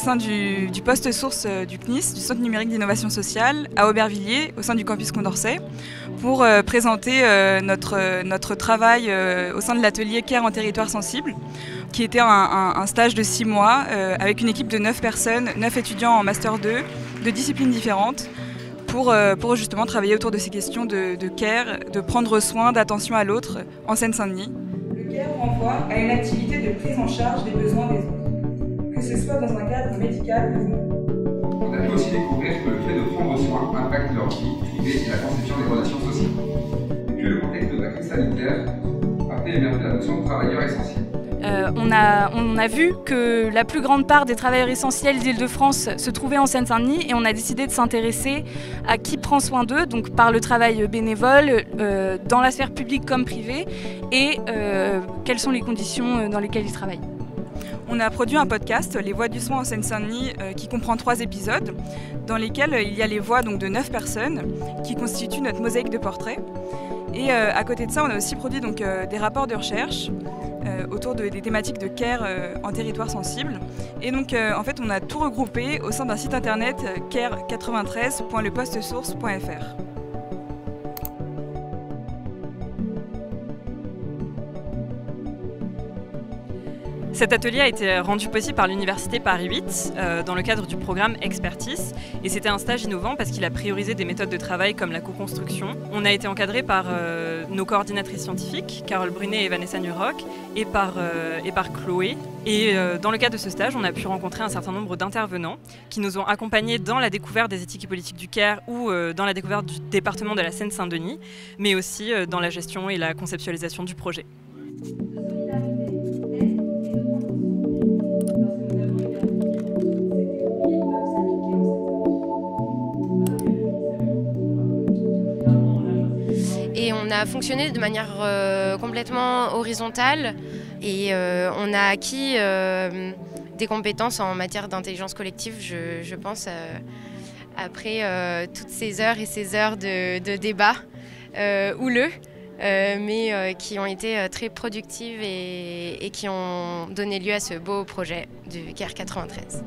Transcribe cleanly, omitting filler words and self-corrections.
sein du poste source du CNIS, du Centre numérique d'innovation sociale, à Aubervilliers, au sein du campus Condorcet, pour présenter notre travail au sein de l'atelier CARE en territoire sensible, qui était un stage de 6 mois avec une équipe de 9 personnes, 9 étudiants en Master 2, de disciplines différentes, pour justement travailler autour de ces questions de CARE, de prendre soin, d'attention à l'autre en Seine-Saint-Denis. Le CARE renvoie à une activité de prise en charge des besoins des autres, que ce soit dans un cadre médical ou non. On a pu aussi découvrir que le fait de prendre soin impacte leur vie privée et la conception des relations sociales. Et que le contexte de la crise sanitaire a fait émerger la notion de travailleur essentiel. On a vu que la plus grande part des travailleurs essentiels d'Île-de-France se trouvaient en Seine-Saint-Denis et on a décidé de s'intéresser à qui prend soin d'eux, donc par le travail bénévole, dans la sphère publique comme privée, et quelles sont les conditions dans lesquelles ils travaillent. On a produit un podcast, Les Voix du soin en Seine-Saint-Denis, qui comprend 3 épisodes, dans lesquels il y a les voix donc, de 9 personnes qui constituent notre mosaïque de portraits. Et à côté de ça, on a aussi produit donc, des rapports de recherche autour des thématiques de CARE en territoire sensible. Et donc en fait on a tout regroupé au sein d'un site internet care93.lepostesource.fr. Cet atelier a été rendu possible par l'Université Paris 8 dans le cadre du programme Expertise, et c'était un stage innovant parce qu'il a priorisé des méthodes de travail comme la co-construction. On a été encadré par nos coordinatrices scientifiques, Carole Brunet et Vanessa Nuroc, et par Chloé. Et dans le cadre de ce stage, on a pu rencontrer un certain nombre d'intervenants qui nous ont accompagnés dans la découverte des éthiques et politiques du CARE ou dans la découverte du département de la Seine-Saint-Denis, mais aussi dans la gestion et la conceptualisation du projet. Et on a fonctionné de manière complètement horizontale et on a acquis des compétences en matière d'intelligence collective, je pense, après toutes ces heures et ces heures de débat houleux, mais qui ont été très productives et qui ont donné lieu à ce beau projet du CARE 93.